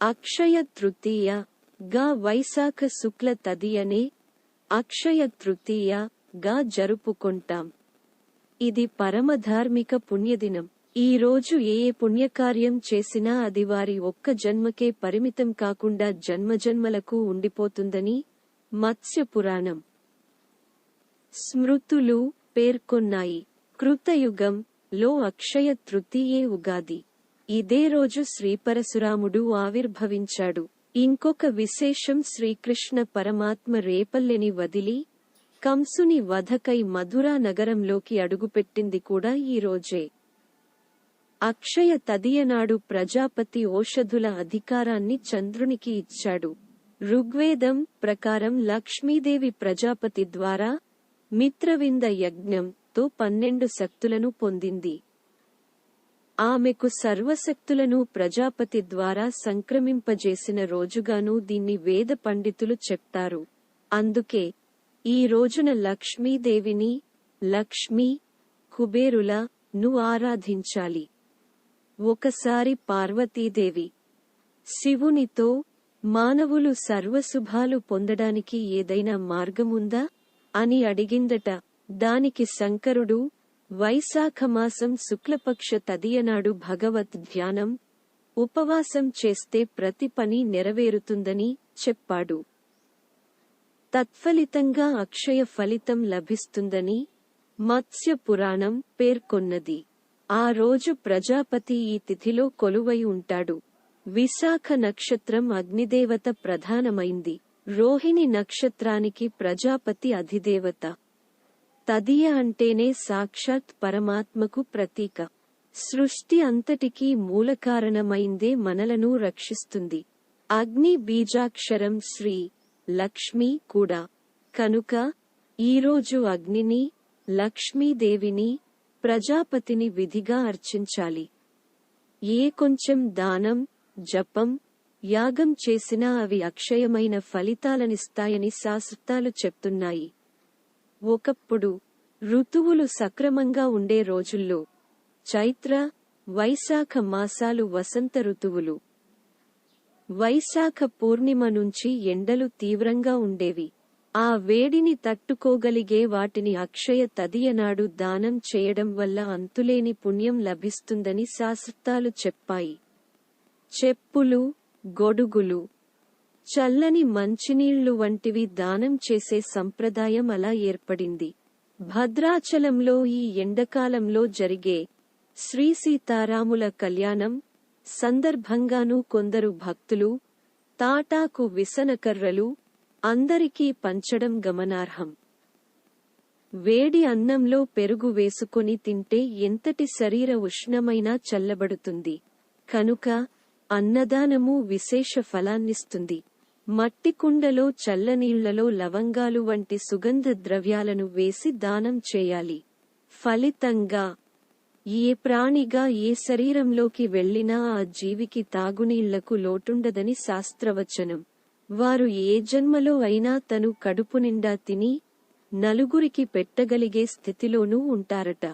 అక్షయ తృతీయ గా వైశాఖ శుక్ల తదియనే అక్షయ తృతీయ గా జరుపుకుంటాం. ఇది పరమధార్మిక పుణ్యదినం. ఈ రోజు ఏ పుణ్యకార్యం చేసినా అది వారి ఒక్క జన్మకే పరిమితం కాకుండా జన్మజన్మలకు ఉండిపోతుందని మత్స్య పురాణం స్మృతులు పేర్కొన్నాయి. కృతయుగం లో అక్షయ తృతీయే ఉగాది. ఇదే రోజు శ్రీపరశురాముడు ఆవిర్భవించాడు. ఇంకొక విశేషం, శ్రీకృష్ణ పరమాత్మ రేపల్లెని వదిలి కంసుని వధకై మధురా నగరంలోకి అడుగుపెట్టింది కూడా ఈ రోజే. అక్షయ తదియనాడు ప్రజాపతి ఓషధుల అధికారాన్ని చంద్రునికి ఇచ్చాడు. ఋగ్వేదం ప్రకారం లక్ష్మీదేవి ప్రజాపతి ద్వారా మిత్రవింద యజ్ఞంతో 12 శక్తులను పొందింది. ఆమెకు సర్వశక్తులను ప్రజాపతి ద్వారా సంక్రమింపజేసిన రోజుగాను దీన్ని వేద పండితులు చెప్తారు. అందుకే ఈ రోజున లక్ష్మీదేవిని లక్ష్మీ కుబేరులను ఆరాధించాలి. ఒకసారి పార్వతీదేవి శివునితో మానవులు సర్వశుభాలు పొందడానికి ఏదైనా మార్గముందా అని అడిగిందట. దానికి శంకరుడు వైశాఖమాసం శుక్లపక్ష తదియనాడు భగవద్ ధ్యానం, ఉపవాసం చేస్తే ప్రతి పని నెరవేరుతుందని చెప్పాడు. తత్ఫలితంగా అక్షయ ఫలితం లభిస్తుందని మత్స్య పురాణం పేర్కొన్నది. ఆ రోజు ప్రజాపతి ఈ తిథిలో కొలువై ఉంటాడు. విశాఖ నక్షత్రం అగ్నిదేవత ప్రధానమైంది. రోహిణి నక్షత్రానికి ప్రజాపతి అధిదేవత. తదియ అంటేనే సాక్షాత్ పరమాత్మకు ప్రతీక. సృష్టి అంతటికీ మూలకారణమైందే మనలను రక్షిస్తుంది. అగ్ని బీజాక్షరం శ్రీ లక్ష్మి కూడా. కనుక ఈరోజు అగ్నిని, లక్ష్మీదేవిని, ప్రజాపతిని విధిగా అర్చించాలి. ఏ కొంచెం దానం, జపం, యాగం చేసినా అవి అక్షయమైన ఫలితాలనిస్తాయని శాస్త్రాలు చెప్తున్నాయి. ఒకప్పుడు ఋతువులు సక్రమంగా ఉండే రోజుల్లో చైత్ర, వైశాఖ మాసాలు వసంత ఋతువులు. వైశాఖ పూర్ణిమ నుంచి ఎండలు తీవ్రంగా ఉండేవి. ఆ వేడిని తట్టుకోగలిగే వాటిని అక్షయ తదియనాడు దానం చేయడం వల్ల అంతులేని పుణ్యం లభిస్తుందని శాస్త్రాలు చెప్పాయి. చెప్పులు, గొడుగులు, చల్లని మంచినీళ్లు వంటివి దానం చేసే సంప్రదాయం అలా ఏర్పడింది. భద్రాచలంలో ఈ ఎండాకాలంలో జరిగే శ్రీ సీతారాముల కళ్యాణం సందర్భంగానూ కొందరు భక్తులు తాటాకు విసనకర్రలు అందరికీ పంచడం గమనార్హం. వేడి అన్నంలో పెరుగు వేసుకొని తింటే ఎంతటి శరీర ఉష్ణమైనా చల్లబడుతుంది. కనుక అన్నదానము విశేష ఫలాన్నిస్తుంది. మట్టి కుండలో చల్లనీళ్లలో లవంగాలు వంటి సుగంధ ద్రవ్యాలను వేసి దానం చేయాలి. ఫలితంగా ఏ ప్రాణిగా ఏ శరీరంలోకి వెళ్లినా ఆ జీవికి తాగునీళ్లకు లోటుండదని శాస్త్రవచనం. వారు ఏ జన్మలో అయినా తను కడుపు నిండా తిని నలుగురికి పెట్టగలిగే స్థితిలోనూ ఉంటారట.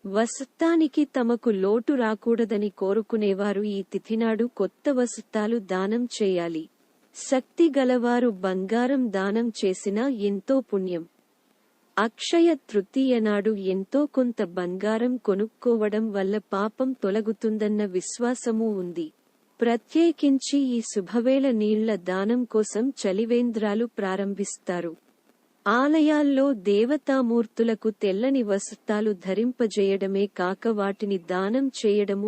వసత్తానికి తమకు లోటు రాకూడదని కోరుకునేవారు ఈ తిథినాడు కొత్త వసత్తాలు దానం చేయాలి. శక్తి గలవారు బంగారం దానం చేసినా ఎంతో పుణ్యం. అక్షయ తృతీయ నాడు ఎంతో కొంత బంగారం కొనుక్కోవడం వల్ల పాపం తొలగుతుందన్న విశ్వాసమూ ఉంది. ప్రత్యేకించి ఈ శుభవేళ నీళ్ల దానం కోసం చలివేంద్రాలు ప్రారంభిస్తారు. ఆలయాల్లో దేవతామూర్తులకు తెల్లని వస్త్రాలు ధరింపజేయడమే కాక వాటిని దానం చేయడమూ